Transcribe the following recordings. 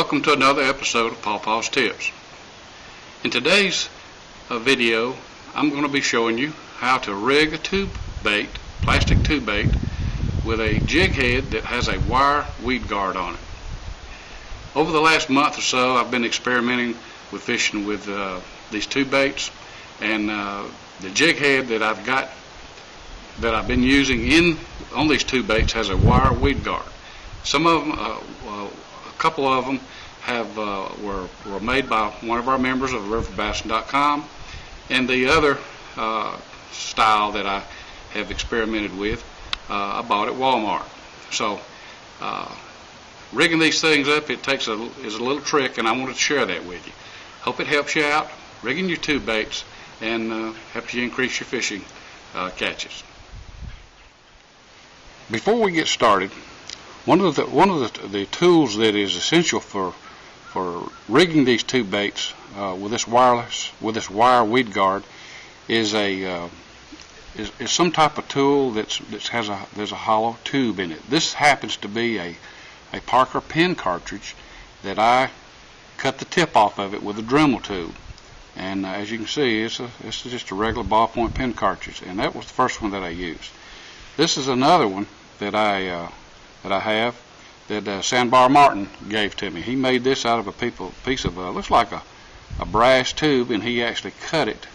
Welcome to another episode of Pawpaw's Tips. In today's video, I'm going to be showing you how to rig a tube bait, plastic tube bait, with a jig head that has a wire weed guard on it. Over the last month or so, I've been experimenting with fishing with these tube baits, and the jig head that I've been using on these tube baits has a wire weed guard. Some of them, a couple of them were made by one of our members of riverbassin.com, and the other style that I have experimented with I bought at Walmart. So rigging these things up, is a little trick, and I wanted to share that with you. Hope it helps you out rigging your tube baits and helps you increase your fishing catches. Before we get started, one of the tools that is essential for rigging these tube baits with this wire weed guard is some type of tool there's a hollow tube in it. This happens to be a Parker pen cartridge that I cut the tip off of it with a Dremel tool, and as you can see, it's just a regular ballpoint pen cartridge, and that was the first one that I used. This is another one that I have that Sandbar Martin gave to me. He made this out of a piece of looks like a brass tube, and he actually cut it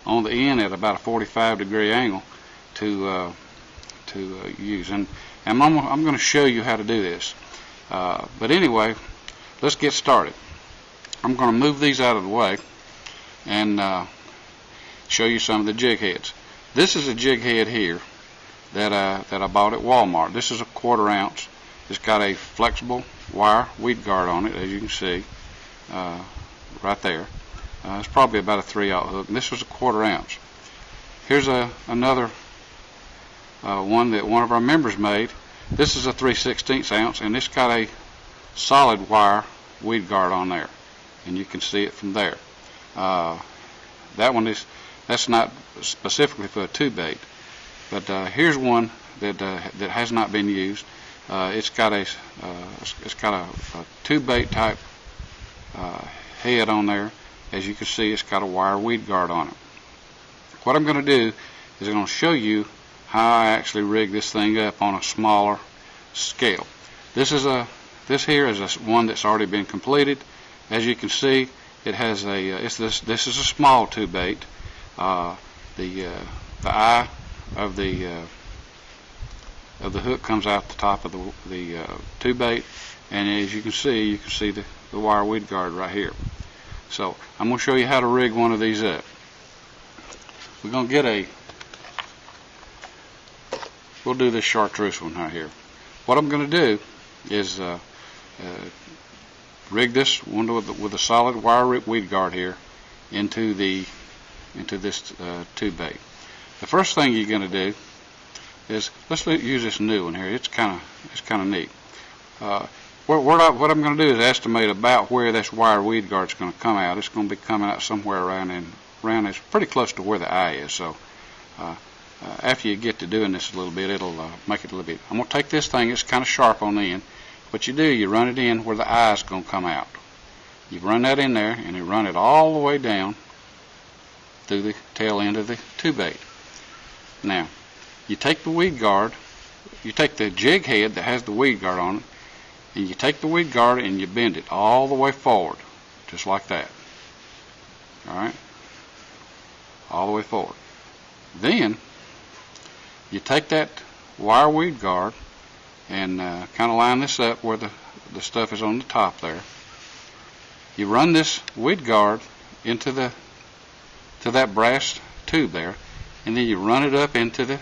on the end at about a 45-degree angle to use. And I'm going to show you how to do this. But anyway, let's get started. I'm going to move these out of the way and show you some of the jig heads. This is a jig head here that I bought at Walmart. This is a 1/4 ounce. It's got a flexible wire weed guard on it, as you can see right there. It's probably about a 3/0 hook, and this was a 1/4 ounce. Here's another one that one of our members made. This is a 3/16 ounce, and it's got a solid wire weed guard on there, and you can see it from there. That's not specifically for a tube bait, but here's one that has not been used. It's got a tube bait type head on there. As you can see, it's got a wire weed guard on it. What I'm going to do is I'm going to show you how I actually rig this thing up on a smaller scale. This here is one that's already been completed. As you can see, it has this is a small tube bait. The eye of the hook comes out the top of the tube bait, and as you can see the wire weed guard right here. So I'm going to show you how to rig one of these up. We'll do this chartreuse one right here. What I'm going to do is rig this one with a solid wire weed guard here into this tube bait. The first thing you're going to do is, let's use this new one here. It's kind of neat. What I'm going to do is estimate about where this wire weed guard is going to come out. It's going to be coming out somewhere around it's pretty close to where the eye is. So after you get to doing this a little bit, it'll make it a little bit. I'm going to take this thing. It's kind of sharp on the end. What you do, you run it in where the eye is going to come out. You run that in there, and you run it all the way down through the tail end of the tube bait. Now, you take the weed guard, you take the jig head that has the weed guard on it, and you take the weed guard and you bend it all the way forward, just like that. Alright? All the way forward. Then, you take that wire weed guard and kind of line this up where the stuff is on the top there. You run this weed guard into that brass tube there, and then you run it up into the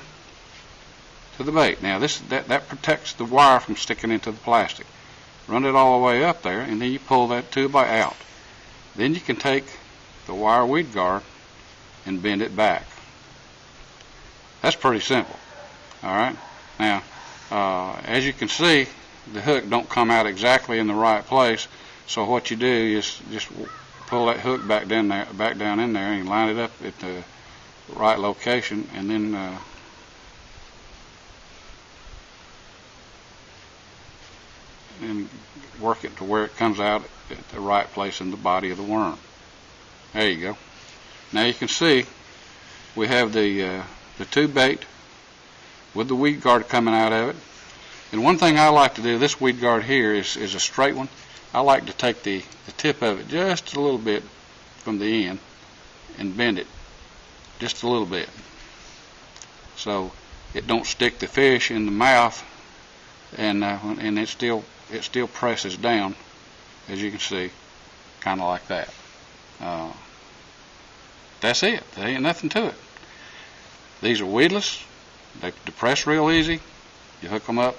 bait. Now that protects the wire from sticking into the plastic. Run it all the way up there, and then you pull that tube out. Then you can take the wire weed guard and bend it back. That's pretty simple. Alright? Now, as you can see, the hook don't come out exactly in the right place, so what you do is just pull that hook back down in there, and line it up at the right location, and then and work it to where it comes out at the right place in the body of the worm. There you go. Now you can see we have the tube bait with the weed guard coming out of it. And one thing I like to do, this weed guard here is a straight one. I like to take the tip of it just a little bit from the end and bend it just a little bit, so it don't stick the fish in the mouth, and it still presses down, as you can see, kind of like that. That's it. There ain't nothing to it. These are weedless. They depress real easy. You hook them up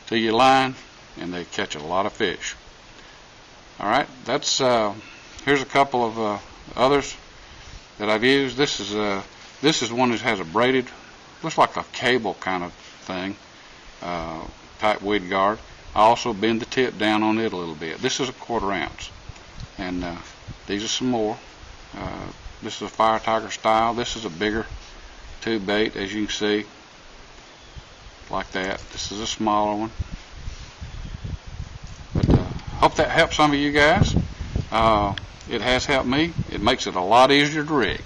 to your line, and they catch a lot of fish. All right, that's here's a couple of others that I've used. This is one that has a braided, looks like a cable kind of thing, type weed guard. I also bend the tip down on it a little bit. This is a 1/4 ounce, and these are some more. This is a Fire Tiger style. This is a bigger tube bait, as you can see, like that. This is a smaller one. But hope that helps some of you guys. It has helped me. It makes it a lot easier to rig.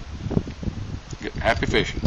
Happy fishing.